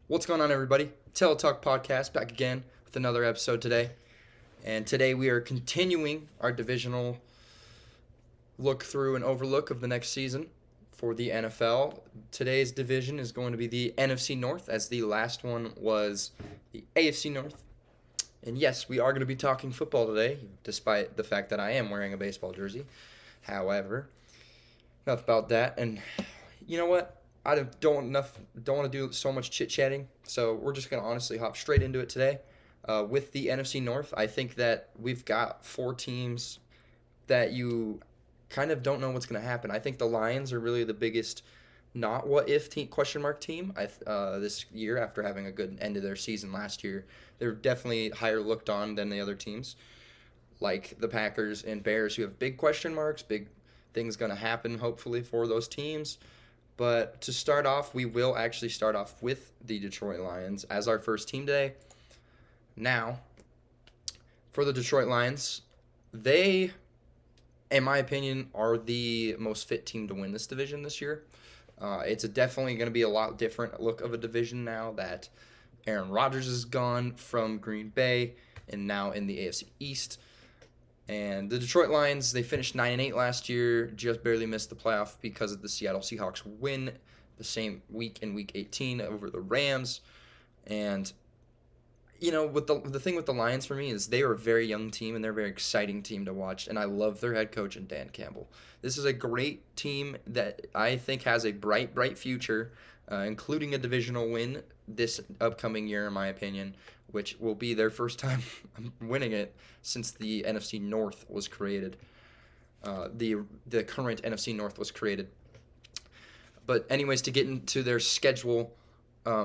What's going on, everybody? Tello Podcast back again with another episode today. And today we are continuing our divisional look through and overlook of the next season for the NFL. Today's division is going to be the NFC North, as the last one was the AFC North. And yes, we are going to be talking football today, despite the fact that I am wearing a baseball jersey. However, enough about that. And you know what? I don't want to do so much chit chatting, so we're just gonna honestly hop straight into it today. With the NFC North, I think that we've got four teams that you kind of don't know what's gonna happen. I think the Lions are really the biggest not what if team question mark team. This year after having a good end of their season last year, they're definitely higher looked on than the other teams, like the Packers and Bears, who have big question marks, big things gonna happen hopefully for those teams. But to start off, we will actually start off with the Detroit Lions as our first team today. Now, for the Detroit Lions, they, in my opinion, are the most fit team to win this division this year. It's definitely going to be a lot different look of a division now that Aaron Rodgers is gone from Green Bay and now in the AFC East. And the Detroit Lions, they finished 9-8 last year, just barely missed the playoff because of the Seattle Seahawks win the same week in Week 18 over the Rams. And, you know, with the thing with the Lions for me is they are a very young team and they're a very exciting team to watch. And I love their head coach and Dan Campbell. This is a great team that I think has a bright future, including a divisional win this upcoming year, in my opinion, which will be their first time winning it since the NFC North was created. The current NFC North was created. But anyways, to get into their schedule,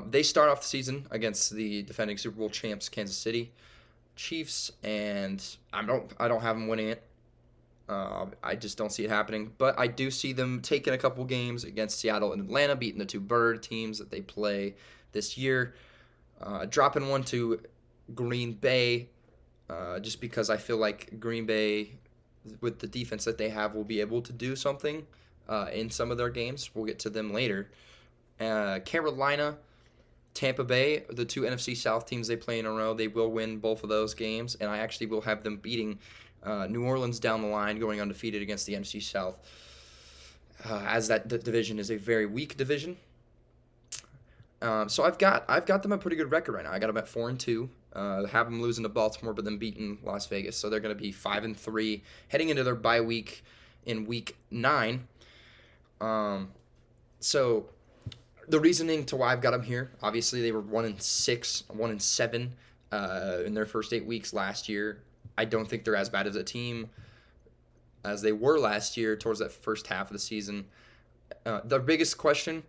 they start off the season against the defending Super Bowl champs Kansas City Chiefs, and I don't have them winning it. I just don't see it happening. But I do see them taking a couple games against Seattle and Atlanta, beating the two bird teams that they play this year. Dropping one to Green Bay, just because I feel like Green Bay, with the defense that they have, will be able to do something in some of their games. We'll get to them later. Carolina, Tampa Bay, the two NFC South teams they play in a row, they will win both of those games, and I actually will have them beating New Orleans down the line, going undefeated against the NFC South, as that division is a very weak division. So I've got them a pretty good record right now. I got them at 4-2. Have them losing to Baltimore, but then beating Las Vegas. So they're going to be 5-3 heading into their bye week in Week 9. So the reasoning to why I've got them here, obviously they were 1-6, 1-7 in their first 8 weeks last year. I don't think they're as bad as a team as they were last year towards that first half of the season. The biggest question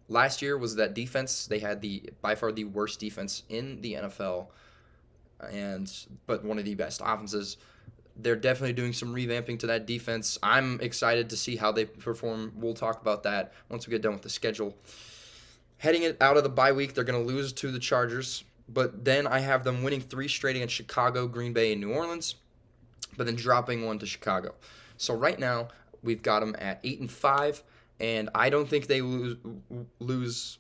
last year was that defense. They had by far the worst defense in the NFL, but one of the best offenses. They're definitely doing some revamping to that defense. I'm excited to see how they perform. We'll talk about that once we get done with the schedule. Heading it out of the bye week, they're going to lose to the Chargers, but then I have them winning 3 straight against Chicago, Green Bay, and New Orleans, but then dropping one to Chicago. So right now, we've got them at 8-5. And I don't think they lose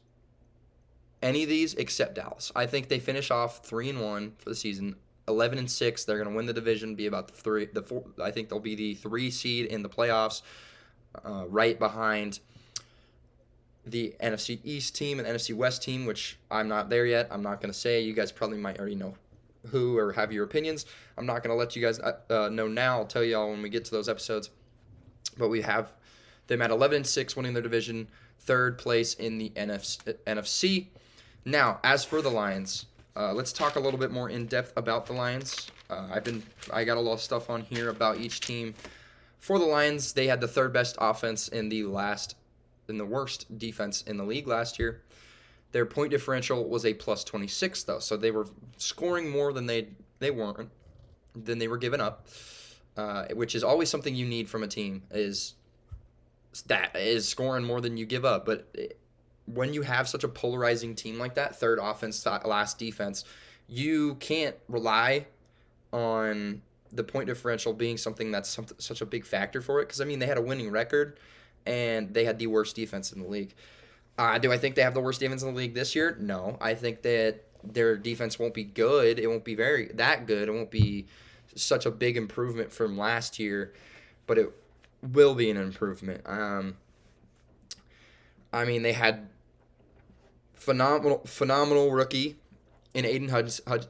any of these except Dallas. I think they finish off 3-1 for the season, 11-6. They're going to win the division, be about the 4. I think they'll be the 3 seed in the playoffs, right behind the NFC East team and NFC West team, which I'm not there yet. I'm not going to say. You guys probably might already know who or have your opinions. I'm not going to let you guys know now. I'll tell you all when we get to those episodes. But we have them at 11-6, winning their division, 3rd place in the NFC. Now, as for the Lions, let's talk a little bit more in depth about the Lions. I got a lot of stuff on here about each team. For the Lions, they had the 3rd best offense and the worst defense in the league last year. Their point differential was a +26 though, so they were scoring more than they were giving up, which is always something you need from a team is scoring more than you give up. But when you have such a polarizing team like that, 3rd offense, last defense, you can't rely on the point differential being something that's such a big factor for it. Because, I mean, they had a winning record, and they had the worst defense in the league. Do I think they have the worst defense in the league this year? No. I think that their defense won't be good. It won't be that good. It won't be such a big improvement from last year, but it will be an improvement. I mean, they had phenomenal rookie in Aiden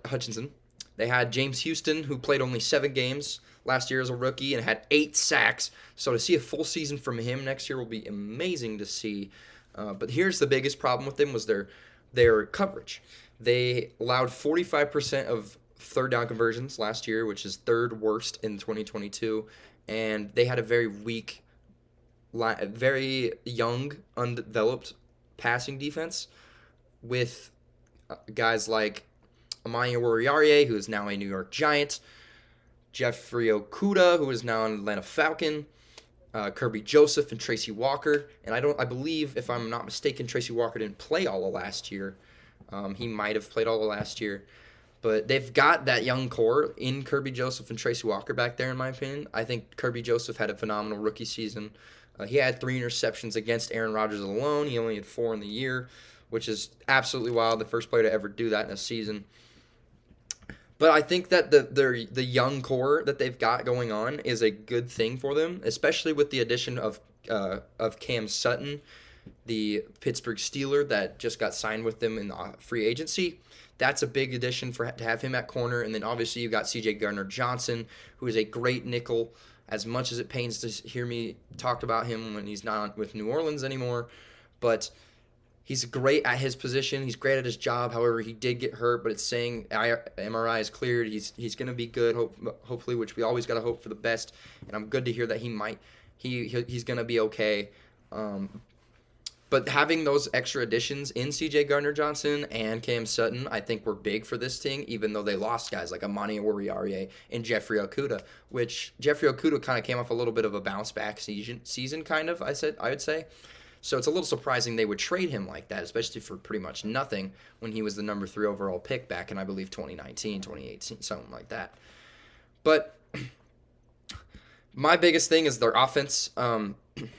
Hutchinson. They had James Houston, who played only 7 games last year as a rookie and had 8 sacks. So to see a full season from him next year will be amazing to see. But here's the biggest problem with them was their coverage. They allowed 45% of third down conversions last year, which is third worst in 2022. And they had a very weak, very young, undeveloped passing defense with guys like Amani Oruwariye, who is now a New York Giant, Jeffrey Okudah, who is now an Atlanta Falcon, Kirby Joseph and Tracy Walker. And I believe, if I'm not mistaken, Tracy Walker didn't play all of last year. He might have played all of last year. But they've got that young core in Kirby Joseph and Tracy Walker back there, in my opinion. I think Kirby Joseph had a phenomenal rookie season. He had 3 interceptions against Aaron Rodgers alone. He only had 4 in the year, which is absolutely wild. The first player to ever do that in a season. But I think that the young core that they've got going on is a good thing for them, especially with the addition of Cam Sutton, the Pittsburgh Steeler that just got signed with them in the free agency. That's a big addition to have him at corner. And then obviously you've got C.J. Gardner-Johnson, who is a great nickel. As much as it pains to hear me talk about him when he's not with New Orleans anymore, but he's great at his position. He's great at his job. However, he did get hurt, but it's saying MRI is cleared. He's going to be good, hopefully, which we always got to hope for the best. And I'm good to hear that he's going to be okay. But having those extra additions in C.J. Gardner-Johnson and Cam Sutton, I think were big for this team, even though they lost guys like Amani Oruwariye and Jeffrey Okudah, which Jeffrey Okudah kind of came off a little bit of a bounce-back season, kind of, I would say. So it's a little surprising they would trade him like that, especially for pretty much nothing when he was the number 3 overall pick back in, I believe, 2019, 2018, something like that. But my biggest thing is their offense.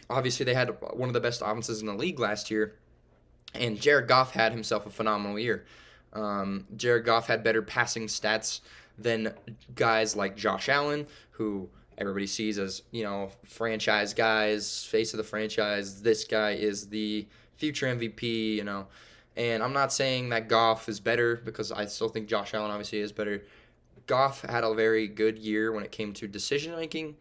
Obviously, they had one of the best offenses in the league last year, and Jared Goff had himself a phenomenal year. Jared Goff had better passing stats than guys like Josh Allen, who everybody sees as, franchise guys, face of the franchise. This guy is the future MVP, And I'm not saying that Goff is better, because I still think Josh Allen obviously is better. Goff had a very good year when it came to decision making.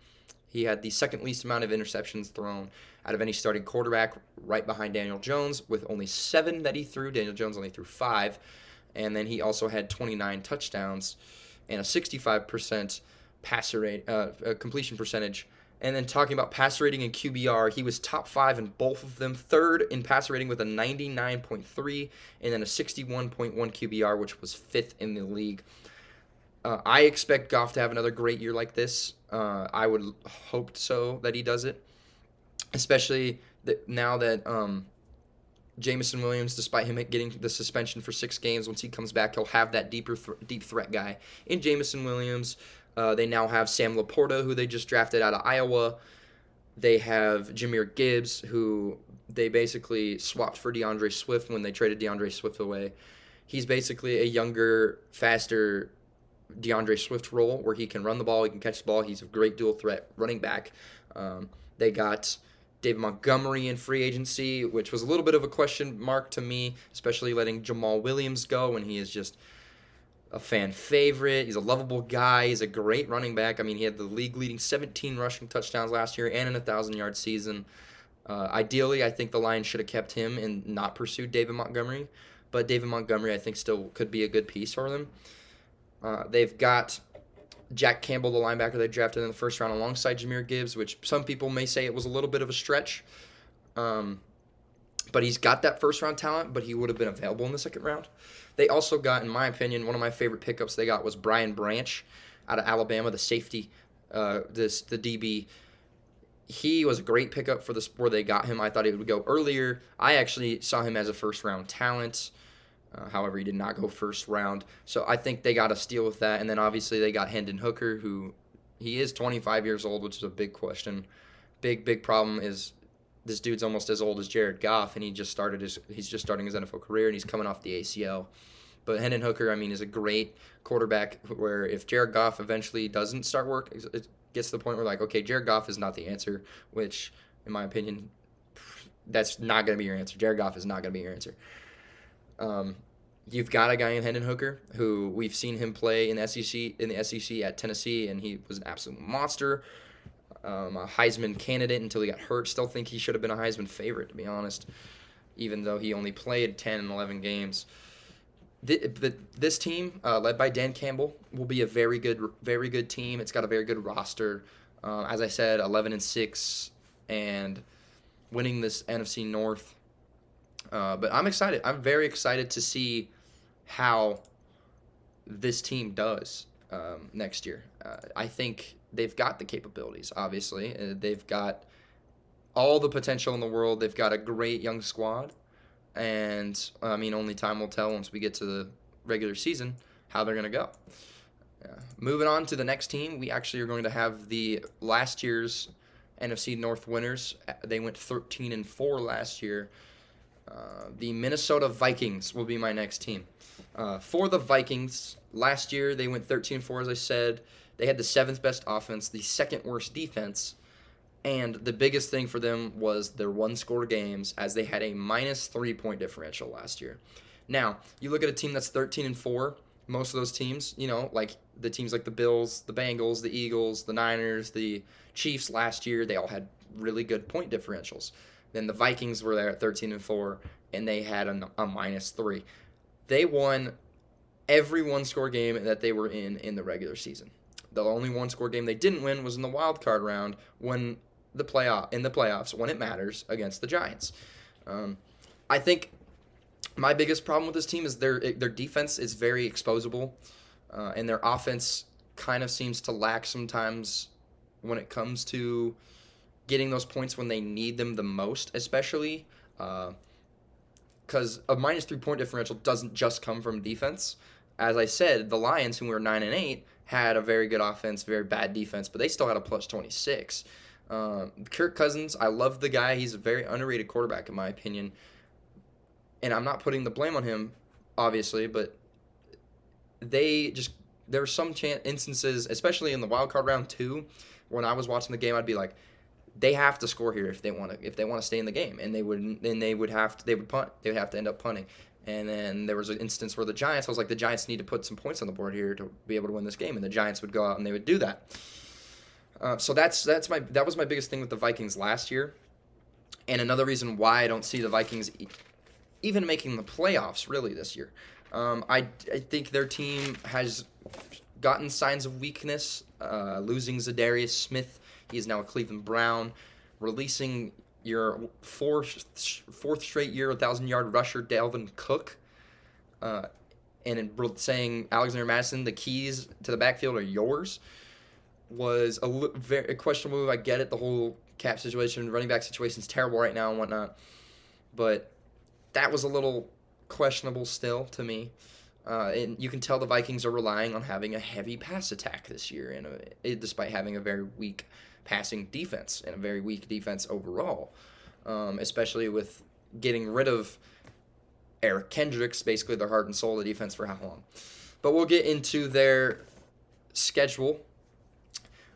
He had the second least amount of interceptions thrown out of any starting quarterback, right behind Daniel Jones, with only 7 that he threw. Daniel Jones only threw 5. And then he also had 29 touchdowns and a 65% passer rate, completion percentage. And then talking about passer rating and QBR, he was top 5 in both of them. Third in passer rating with a 99.3 and then a 61.1 QBR, which was 5th in the league. I expect Goff to have another great year like this. I would hope so that he does it, especially now that Jameson Williams, despite him getting the suspension for 6 games, once he comes back, he'll have that deep threat guy in Jameson Williams. They now have Sam Laporta, who they just drafted out of Iowa. They have Jahmyr Gibbs, who they basically swapped for DeAndre Swift when they traded DeAndre Swift away. He's basically a younger, faster DeAndre Swift role where he can run the ball, he can catch the ball. He's a great dual threat running back. They got David Montgomery in free agency, which was a little bit of a question mark to me, especially letting Jamal Williams go when he is just a fan favorite. He's a lovable guy. He's a great running back. I mean, he had the league-leading 17 rushing touchdowns last year and an 1,000-yard season. Ideally, I think the Lions should have kept him and not pursued David Montgomery. But David Montgomery, I think, still could be a good piece for them. They've got Jack Campbell, the linebacker they drafted in the first round, alongside Jahmyr Gibbs, which some people may say it was a little bit of a stretch. But he's got that first-round talent, but he would have been available in the second round. They also got, in my opinion, one of my favorite pickups they got was Brian Branch out of Alabama, the safety, the DB. He was a great pickup for where they got him. I thought he would go earlier. I actually saw him as a first-round talent. However, he did not go first round. So I think they got a steal with that. And then obviously they got Hendon Hooker, who he is 25 years old, which is a big question. Big problem is this dude's almost as old as Jared Goff, and he's just starting his NFL career, and he's coming off the ACL. But Hendon Hooker, I mean, is a great quarterback where if Jared Goff eventually doesn't start work, it gets to the point where, like, okay, Jared Goff is not the answer, which, in my opinion, that's not going to be your answer. Jared Goff is not going to be your answer. You've got a guy in Hendon Hooker who we've seen him play in the SEC at Tennessee, and he was an absolute monster. A Heisman candidate until he got hurt. Still think he should have been a Heisman favorite, to be honest, even though he only played 10 and 11 games. This team, led by Dan Campbell, will be a very good team. It's got a very good roster. As I said, 11-6 and winning this NFC North. But I'm excited. I'm very excited to see how this team does next year. I think they've got the capabilities, obviously. They've got all the potential in the world. They've got a great young squad. And, I mean, only time will tell once we get to the regular season how they're going to go. Moving on to the next team, we actually are going to have the last year's NFC North winners. They went 13-4 last year. The Minnesota Vikings will be my next team. For the Vikings, last year they went 13-4, as I said. They had the 7th best offense, the 2nd worst defense, and the biggest thing for them was their one-score games, as they had a minus 3-point differential last year. Now, you look at a team that's 13-4, most of those teams, like the teams like the Bills, the Bengals, the Eagles, the Niners, the Chiefs last year, they all had really good point differentials. Then the Vikings were there at 13-4, and they had a minus 3. They won every one-score game that they were in the regular season. The only one-score game they didn't win was in the wild card round in the playoffs when it matters against the Giants. I think my biggest problem with this team is their defense is very exposable, and their offense kind of seems to lack sometimes when it comes to getting those points when they need them the most, especially because a minus 3-point differential doesn't just come from defense. As I said, the Lions, who were 9-8, had a very good offense, very bad defense, but they still had a plus 26. Kirk Cousins, I love the guy. He's a very underrated quarterback, in my opinion. And I'm not putting the blame on him, obviously, but there were some instances, especially in the wild card round 2, when I was watching the game, I'd be like, they have to score here if they want to stay in the game, and they would punt. They would have to end up punting. And then there was an instance where the Giants, I was like, the Giants need to put some points on the board here to be able to win this game, and the Giants would go out and they would do that. So that was my biggest thing with the Vikings last year, and another reason why I don't see the Vikings even making the playoffs really this year. I think their team has gotten signs of weakness, losing Zadarius Smith. He is now a Cleveland Brown, releasing your fourth straight year 1,000-yard rusher Dalvin Cook, and saying Alexander Madison, the keys to the backfield are yours, was a very questionable move. I get it, the whole cap situation, running back situation is terrible right now and whatnot, but that was a little questionable still to me. And you can tell the Vikings are relying on having a heavy pass attack this year, despite having a very weak passing defense and a very weak defense overall, especially with getting rid of Eric Kendricks, basically their heart and soul of the defense for how long. But we'll get into their schedule.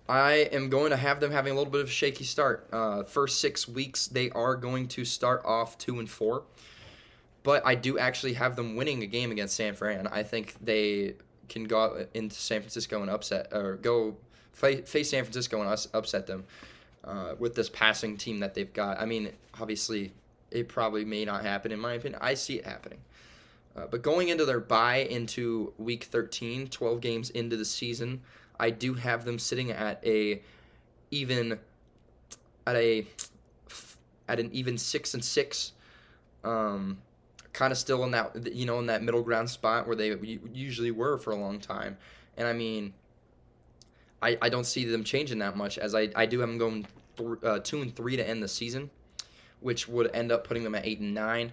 I am going to have them having a little bit of a shaky start. First 6 weeks, they are going to start off 2-4. But I do actually have them winning a game against San Fran. I think they can go out into San Francisco and face San Francisco and upset them with this passing team that they've got. I mean, obviously, it probably may not happen in my opinion. I see it happening. But going into their bye into Week 13, 12 games into the season, I do have them sitting at an even 6-6. Kind of still in that middle ground spot where they usually were for a long time. And I mean, I don't see them changing that much, as I do have them going 2-3 to end the season, which would end up putting them at 8-9.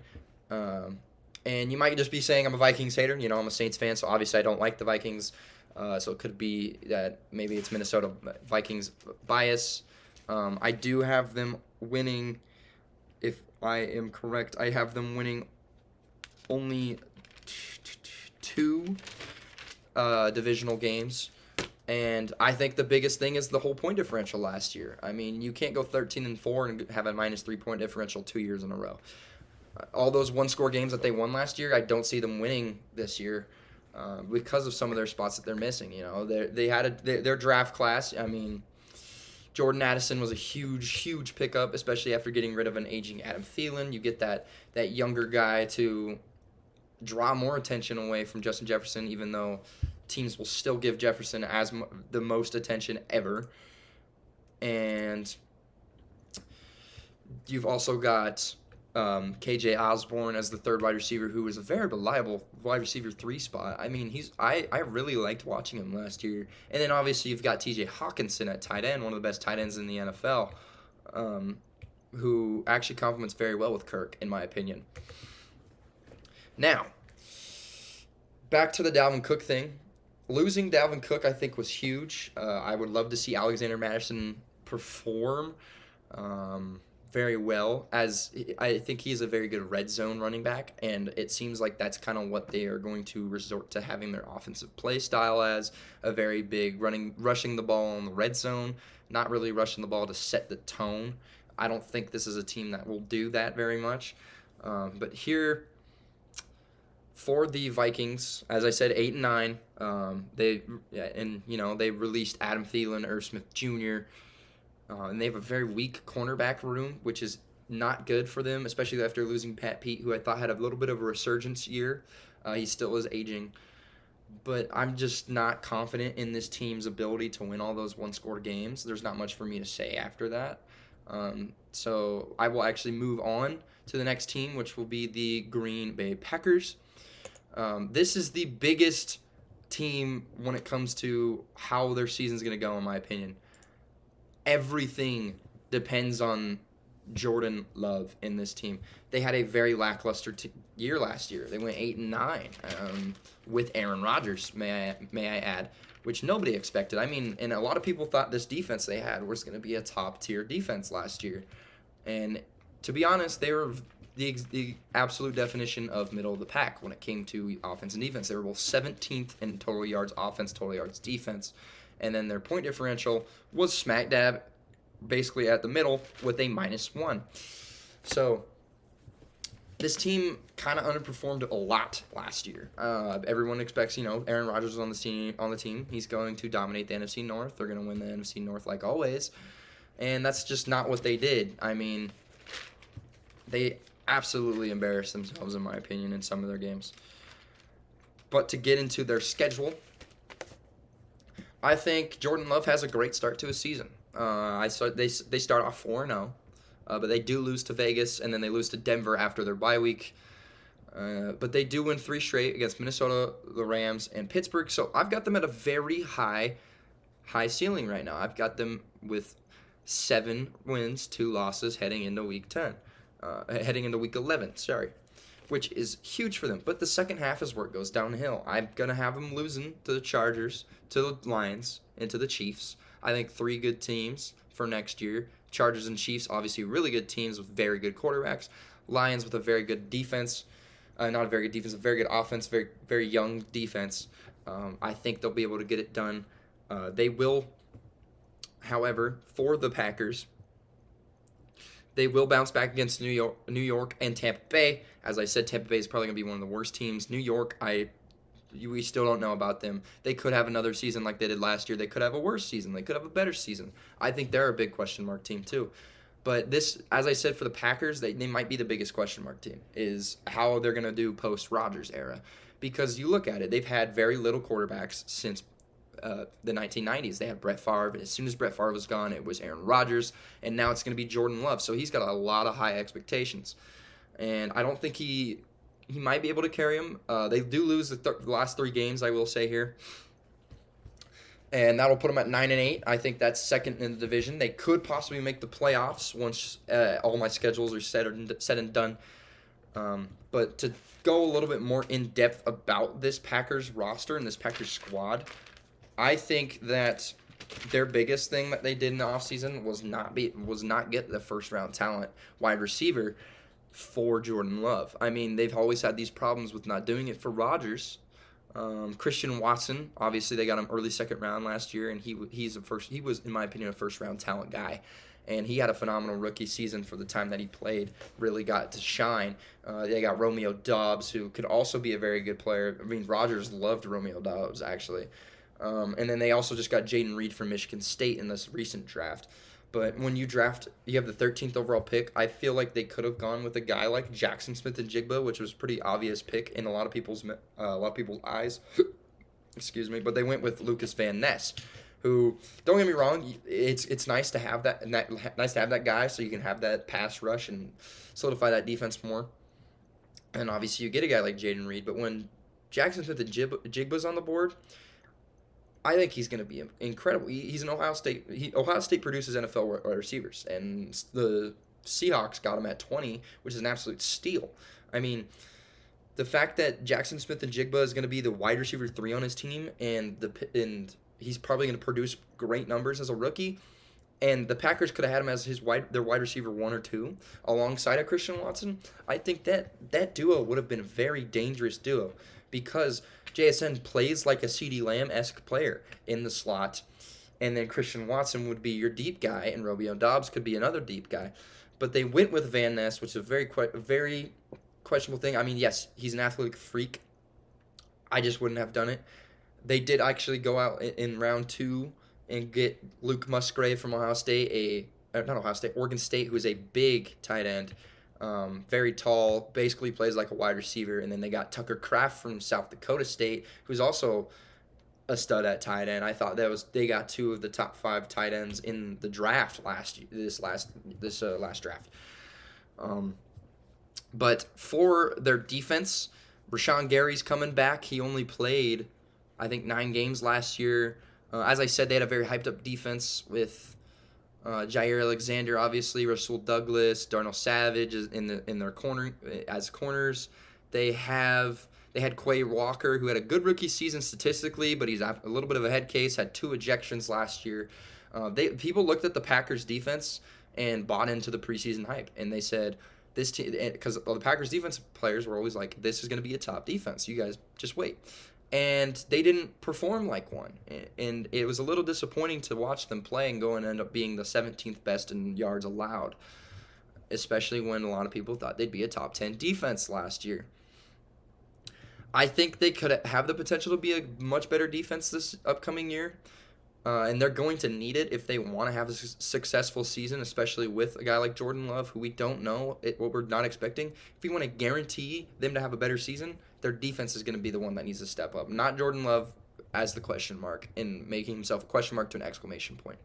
And you might just be saying I'm a Vikings hater. I'm a Saints fan, so obviously I don't like the Vikings. So it could be that maybe it's Minnesota Vikings bias. I do have them winning if I am correct, I have them winning only two divisional games. And I think the biggest thing is the whole point differential last year. I mean, you can't go 13-4 and have a minus 3 point differential 2 years in a row. All those one-score games that they won last year, I don't see them winning this year because of some of their spots that they're missing. You know, they had their draft class. I mean, Jordan Addison was a huge pickup, especially after getting rid of an aging Adam Thielen. You get that younger guy to draw more attention away from Justin Jefferson, even though teams will still give Jefferson the most attention ever. And you've also got KJ Osborne as the third wide receiver, who was a very reliable wide receiver 3 spot. I mean, I really liked watching him last year. And then obviously you've got TJ Hawkinson at tight end, one of the best tight ends in the NFL, who actually complements very well with Kirk, in my opinion. Now, back to the Dalvin Cook thing. Losing Dalvin Cook, I think, was huge. I would love to see Alexander Mattison perform very well, as I think he's a very good red zone running back, and it seems like that's kind of what they are going to resort to having their offensive play style as, a very big rushing the ball in the red zone, not really rushing the ball to set the tone. I don't think this is a team that will do that very much. But here, for the Vikings, as I said, 8-9. They released Adam Thielen, Irv Smith Jr., and they have a very weak cornerback room, which is not good for them, especially after losing Pat Pete, who I thought had a little bit of a resurgence year. He still is aging. But I'm just not confident in this team's ability to win all those one-score games. There's not much for me to say after that. So I will actually move on to the next team, which will be the Green Bay Packers. This is the biggest team when it comes to how their season's going to go, in my opinion. Everything depends on Jordan Love in this team. They had a very lackluster year last year. They went 8-9 with Aaron Rodgers, may I add, which nobody expected. I mean, and a lot of people thought this defense they had was going to be a top-tier defense last year. And to be honest, they were the absolute definition of middle of the pack when it came to offense and defense. They were both 17th in total yards offense, total yards defense. And then their point differential was smack dab basically at the middle with a -1. So this team kind of underperformed a lot last year. Everyone expects, Aaron Rodgers is on the team. He's going to dominate the NFC North. They're going to win the NFC North like always. And that's just not what they did. I mean, they absolutely embarrassed themselves, in my opinion, in some of their games. But to get into their schedule, I think Jordan Love has a great start to his season. They start off 4-0, but they do lose to Vegas, and then they lose to Denver after their bye week. But they do win 3 straight against Minnesota, the Rams, and Pittsburgh. So I've got them at a very high ceiling right now. I've got them with 7 wins, 2 losses heading into week 11, which is huge for them. But the second half is where it goes downhill. I'm going to have them losing to the Chargers, to the Lions, and to the Chiefs. I think 3 good teams for next year. Chargers and Chiefs, obviously really good teams with very good quarterbacks. Lions with a very good defense. Not a very good defense, a very good offense, very, very young defense. I think they'll be able to get it done. They will, however, for the Packers, they will bounce back against New York and Tampa Bay. As I said, Tampa Bay is probably going to be one of the worst teams. New York, we still don't know about them. They could have another season like they did last year. They could have a worse season. They could have a better season. I think they're a big question mark team too. But this, as I said, for the Packers, they might be the biggest question mark team, is how they're going to do post-Rodgers era. Because you look at it, they've had very little quarterbacks since the 1990s. They had Brett Favre. As soon as Brett Favre was gone, it was Aaron Rodgers. And now it's going to be Jordan Love. So he's got a lot of high expectations. And I don't think he might be able to carry him. They do lose the last 3 games, I will say here. And that'll put them at 9-8. I think that's second in the division. They could possibly make the playoffs once all my schedules are said and done. But to go a little bit more in depth about this Packers roster and this Packers squad, I think that their biggest thing that they did in the offseason was not get the first round talent wide receiver for Jordan Love. I mean, they've always had these problems with not doing it for Rodgers. Christian Watson, obviously they got him early second round last year, and he was in my opinion a first round talent guy, and he had a phenomenal rookie season for the time that he played. Really got to shine. They got Romeo Doubs, who could also be a very good player. I mean, Rodgers loved Romeo Doubs actually. And then they also just got Jaden Reed from Michigan State in this recent draft. But when you draft, you have the 13th overall pick. I feel like they could have gone with a guy like Jackson Smith-Njigba, which was a pretty obvious pick in a lot of people's eyes. Excuse me, but they went with Lucas Van Ness, who, don't get me wrong, it's nice to have that guy, so you can have that pass rush and solidify that defense more. And obviously you get a guy like Jaden Reed, but when Jackson Smith-Njigba's on the board, I think he's going to be incredible. He's in Ohio State. Ohio State produces NFL wide receivers, and the Seahawks got him at 20, which is an absolute steal. I mean, the fact that Jackson Smith-Njigba is going to be the wide receiver 3 on his team, and he's probably going to produce great numbers as a rookie, and the Packers could have had him as their wide receiver 1 or 2 alongside of Christian Watson. I think that duo would have been a very dangerous duo, because JSN plays like a CeeDee Lamb-esque player in the slot, and then Christian Watson would be your deep guy, and Romeo Doubs could be another deep guy. But they went with Van Ness, which is a very questionable thing. I mean, yes, he's an athletic freak. I just wouldn't have done it. They did actually go out in round 2 and get Luke Musgrave from Oregon State, who is a big tight end. Very tall, basically plays like a wide receiver. And then they got Tucker Kraft from South Dakota State, who's also a stud at tight end. I thought they got 2 of the top 5 tight ends in the draft last draft. But for their defense, Rashawn Gary's coming back. He only played, I think, 9 games last year. As I said, they had a very hyped up defense with Jair Alexander, obviously, Rasul Douglas, Darnell Savage in their corner as corners. They had Quay Walker, who had a good rookie season statistically, but he's a little bit of a head case. Had 2 ejections last year. People looked at the Packers defense and bought into the preseason hype, and they said this team, because the Packers defense players were always like, this is going to be a top defense. You guys just wait. And they didn't perform like one. And it was a little disappointing to watch them play and go and end up being the 17th best in yards allowed, especially when a lot of people thought they'd be a top 10 defense last year. I think they could have the potential to be a much better defense this upcoming year. And they're going to need it if they want to have a successful season, especially with a guy like Jordan Love, who we don't know what we're not expecting. If you want to guarantee them to have a better season, their defense is going to be the one that needs to step up, not Jordan Love as the question mark and making himself a question mark to an exclamation point.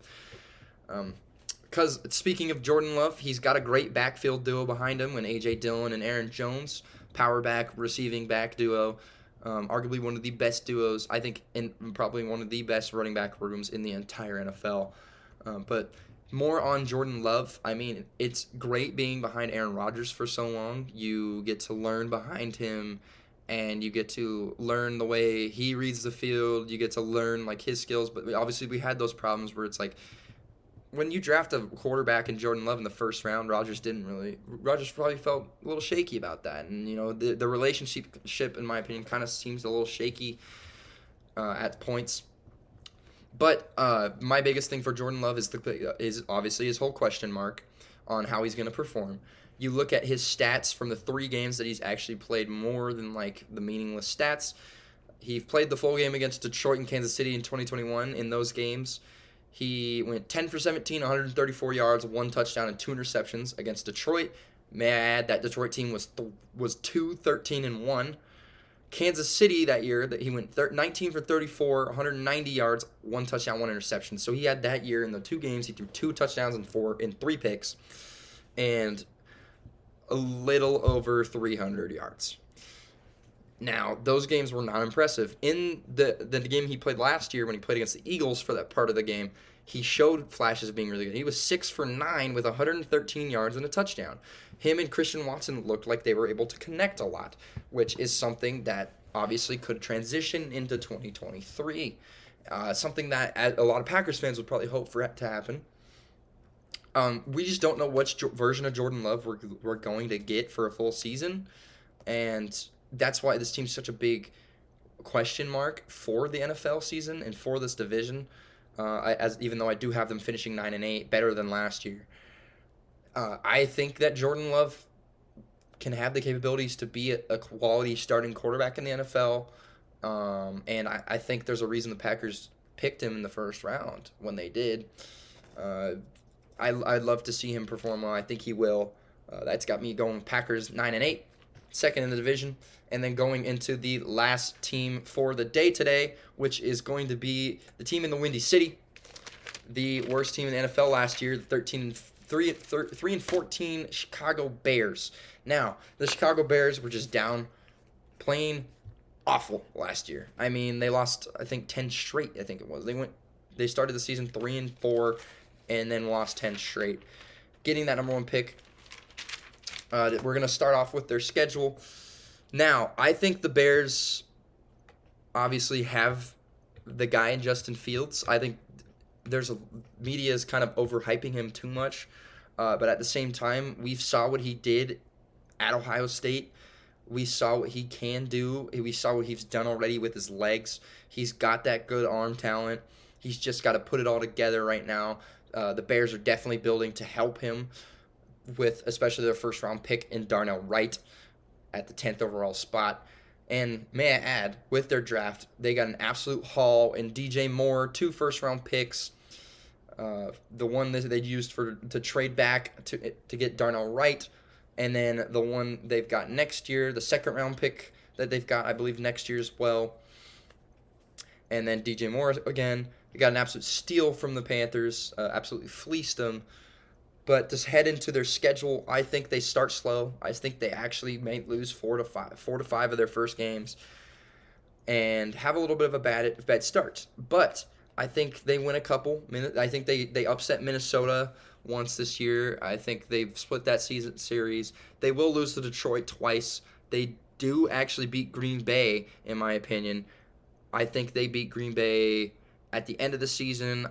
Because speaking of Jordan Love, he's got a great backfield duo behind him when A.J. Dillon and Aaron Jones, power back, receiving back duo. Arguably one of the best duos, I think, and probably one of the best running back rooms in the entire NFL. But more on Jordan Love. I mean, it's great being behind Aaron Rodgers for so long. You get to learn behind him, and you get to learn the way he reads the field. You get to learn like his skills. But obviously, we had those problems where it's like, when you draft a quarterback in Jordan Love in the first round, Rodgers probably felt a little shaky about that. And, you know, the relationship, in my opinion, kind of seems a little shaky at points. But my biggest thing for Jordan Love is obviously his whole question mark on how he's going to perform. You look at his stats from the 3 games that he's actually played more than, like, the meaningless stats. He played the full game against Detroit and Kansas City in 2021. In those games, he went 10 for 17, 134 yards, 1 touchdown, and 2 interceptions against Detroit. May I add that Detroit team was 2-13-1. Kansas City that year, that he went 19 for 34, 190 yards, 1 touchdown, 1 interception. So he had that year in the 2 games. He threw 2 touchdowns and 3 picks, and a little over 300 yards. Now, those games were not impressive. In the game he played last year when he played against the Eagles for that part of the game, he showed flashes of being really good. He was 6 for 9 with 113 yards and a touchdown. Him and Christian Watson looked like they were able to connect a lot, which is something that obviously could transition into 2023. something that a lot of Packers fans would probably hope for it to happen. We just don't know which version of Jordan Love we're going to get for a full season, and that's why this team's such a big question mark for the NFL season and for this division. Even though I do have them finishing 9-8, better than last year, I think that Jordan Love can have the capabilities to be a quality starting quarterback in the NFL, and I think there's a reason the Packers picked him in the first round when they did. I'd love to see him perform well. I think he will. That's got me going Packers 9-8, second in the division, and then going into the last team for the day today, which is going to be the team in the Windy City, the worst team in the NFL last year, the 3-14 Chicago Bears. Now, the Chicago Bears were just down, plain awful last year. I mean, they lost, I think, 10 straight. I think it was. They started the season 3-4. And then lost 10 straight. Getting that number 1 pick, we're going to start off with their schedule. Now, I think the Bears obviously have the guy in Justin Fields. I think media is kind of overhyping him too much. But at the same time, we saw what he did at Ohio State. We saw what he can do. We saw what he's done already with his legs. He's got that good arm talent. He's just got to put it all together right now. The Bears are definitely building to help him with especially their first-round pick in Darnell Wright at the 10th overall spot. And may I add, with their draft, they got an absolute haul in DJ Moore, 2 first-round picks. The one that they used to trade back to get Darnell Wright, and then the one they've got next year, the second-round pick that they've got, I believe, next year as well. And then DJ Moore again. They got an absolute steal from the Panthers, absolutely fleeced them. But to head into their schedule, I think they start slow. I think they actually may lose 4 to 5 of their first games and have a little bit of a bad start. But I think they win a couple. I think they upset Minnesota once this year. I think they've split that series. They will lose to Detroit twice. They do actually beat Green Bay, in my opinion. I think they beat Green Bay at the end of the season,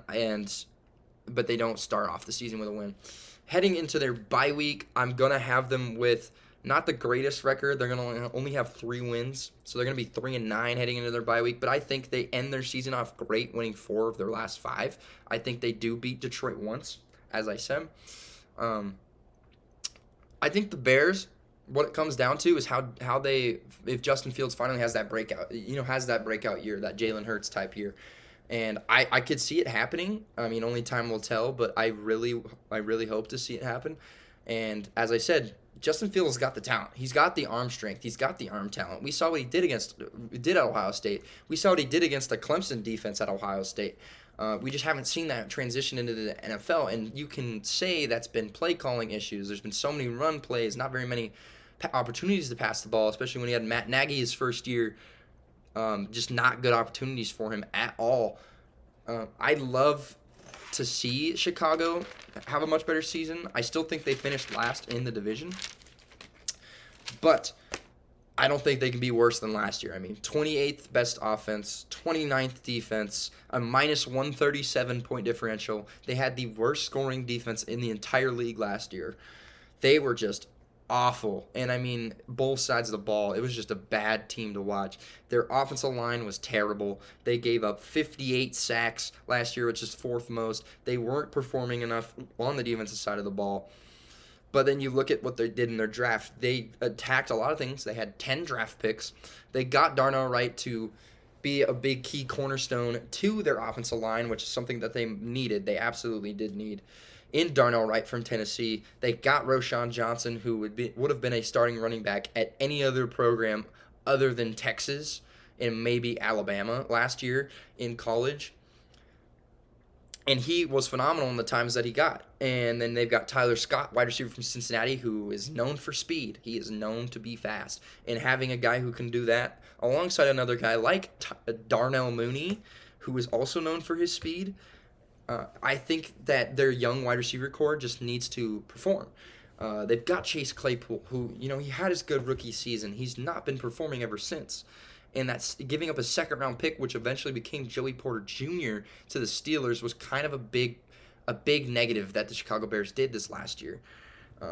but they don't start off the season with a win. Heading into their bye week, I'm going to have them with not the greatest record. They're going to only have 3 wins, so they're going to be 3-9 heading into their bye week, but I think they end their season off great, winning 4 of their last 5. I think they do beat Detroit once, as I said. I think the Bears, what it comes down to is how if Justin Fields finally has that breakout year, that Jalen Hurts type year. And I could see it happening. I mean, only time will tell, but I really hope to see it happen. And as I said, Justin Fields has got the talent. He's got the arm strength. He's got the arm talent. We saw what he did at Ohio State. We saw what he did against the Clemson defense at Ohio State. We just haven't seen that transition into the NFL. And you can say that's been play calling issues. There's been so many run plays, not very many opportunities to pass the ball, especially when he had Matt Nagy his first year. Just not good opportunities for him at all. I'd love to see Chicago have a much better season. I still think they finished last in the division. But I don't think they can be worse than last year. I mean, 28th best offense, 29th defense, a minus 137 point differential. They had the worst scoring defense in the entire league last year. They were just awful. And I mean, both sides of the ball, it was just a bad team to watch. Their offensive line was terrible. They gave up 58 sacks last year, which is 4th most. They weren't performing enough on the defensive side of the ball. But then you look at what they did in their draft. They attacked a lot of things. They had 10 draft picks. They got Darnell Wright to be a big key cornerstone to their offensive line, which is something that they needed. They absolutely did need. In Darnell Wright from Tennessee, they got Roschon Johnson, who would have been a starting running back at any other program other than Texas and maybe Alabama last year in college. And he was phenomenal in the times that he got. And then they've got Tyler Scott, wide receiver from Cincinnati, who is known for speed. He is known to be fast. And having a guy who can do that alongside another guy like Darnell Mooney, who is also known for his speed, I think that their young wide receiver core just needs to perform. They've got Chase Claypool, who, he had his good rookie season. He's not been performing ever since. and that's giving up a second-round pick, which eventually became Joey Porter Jr. to the Steelers, was kind of a big negative that the Chicago Bears did this last year.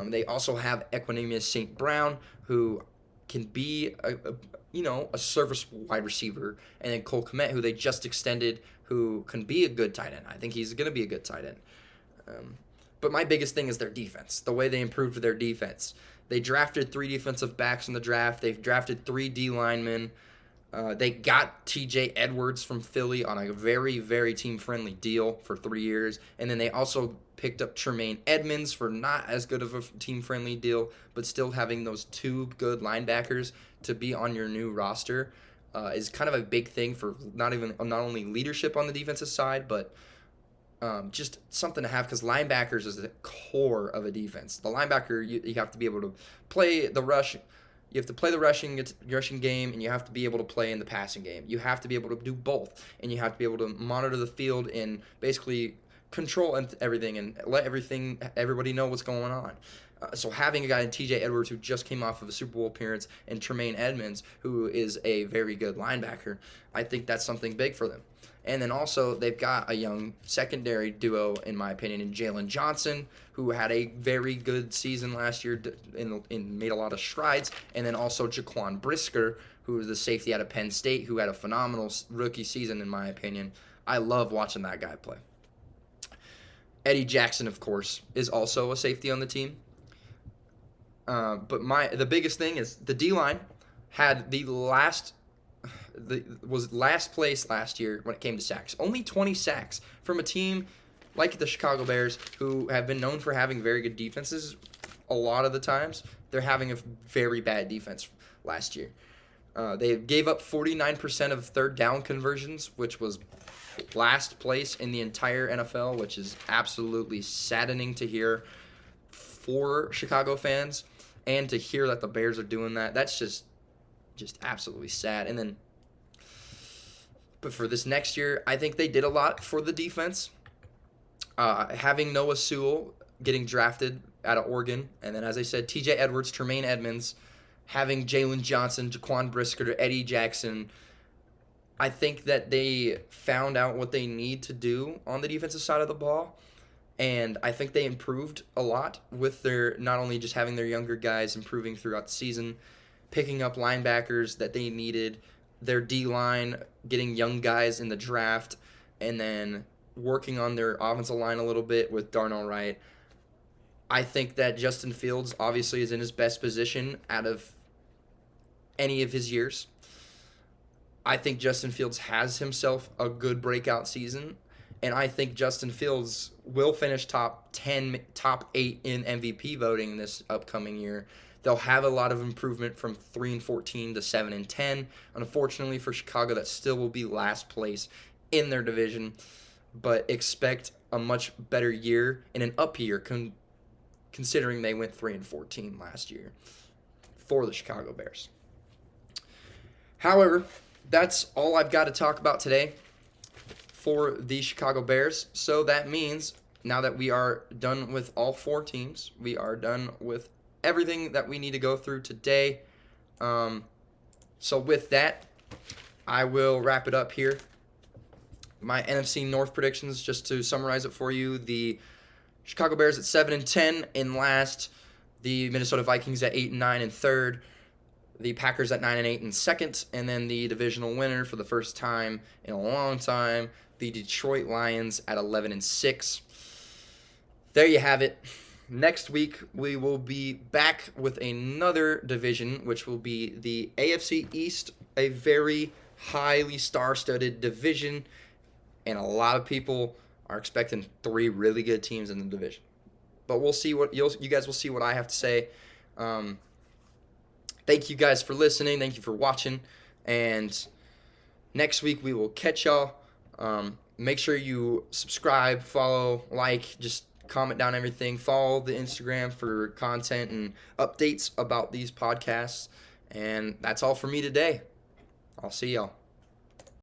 They also have Equanimeous St. Brown, who can be a serviceable wide receiver, and then Cole Kmet, who they just extended, who can be a good tight end. I think he's going to be a good tight end. But my biggest thing is their defense, the way they improved their defense. They drafted 3 defensive backs in the draft. They've drafted 3 D linemen. They got TJ Edwards from Philly on a very, very team-friendly deal for 3 years. And then they also picked up Tremaine Edmonds for not as good of a team-friendly deal, but still having those 2 good linebackers to be on your new roster is kind of a big thing for not only leadership on the defensive side, but just something to have, because linebackers is the core of a defense. The linebacker, you have to be able to play the rush. You have to play the rushing game, and you have to be able to play in the passing game. You have to be able to do both, and you have to be able to monitor the field and basically control everything and let everybody know what's going on. So having a guy in TJ Edwards, who just came off of a Super Bowl appearance, and Tremaine Edmonds, who is a very good linebacker, I think that's something big for them. And then also they've got a young secondary duo, in my opinion, in Jalen Johnson, who had a very good season last year and made a lot of strides. And then also Jaquan Brisker, who is the safety out of Penn State, who had a phenomenal rookie season, in my opinion. I love watching that guy play. Eddie Jackson, of course, is also a safety on the team. But the biggest thing is the D-line had was last place last year when it came to sacks. Only 20 sacks from a team like the Chicago Bears, who have been known for having very good defenses a lot of the times. They're having a very bad defense last year. They gave up 49% of third down conversions, which was last place in the entire NFL, which is absolutely saddening to hear for Chicago fans, and to hear that the Bears are doing that. That's just absolutely sad. And then, but for this next year, I think they did a lot for the defense. Having Noah Sewell getting drafted out of Oregon, and then, as I said, TJ Edwards, Tremaine Edmonds, having Jalen Johnson, Jaquan Brisker, Eddie Jackson, I think that they found out what they need to do on the defensive side of the ball. And I think they improved a lot with their, not only just having their younger guys improving throughout the season, picking up linebackers that they needed, their D-line, getting young guys in the draft, and then working on their offensive line a little bit with Darnell Wright. I think that Justin Fields obviously is in his best position out of any of his years. I think Justin Fields has himself a good breakout season, and I think Justin Fields will finish top 10, top 8 in MVP voting this upcoming year. They'll have a lot of improvement from 3-14 to 7-10. Unfortunately for Chicago, that still will be last place in their division, but expect a much better year and an up year considering they went 3-14 last year for the Chicago Bears. However, that's all I've got to talk about today for the Chicago Bears. So that means now that we are done with all 4 teams, we are done with everything that we need to go through today. So with that, I will wrap it up here. My NFC North predictions, just to summarize it for you: the Chicago Bears at 7-10 in last, the Minnesota Vikings at 8-9 in third, the Packers at 9-8 in second, and then the divisional winner for the first time in a long time, the Detroit Lions at 11-6. There you have it. Next week, we will be back with another division, which will be the AFC East, a very highly star-studded division, and a lot of people are expecting 3 really good teams in the division. But we'll see what you guys will see what I have to say. Thank you guys for listening. Thank you for watching. And next week we will catch y'all. Make sure you subscribe, follow, like, just comment down everything. Follow the Instagram for content and updates about these podcasts. And that's all for me today. I'll see y'all.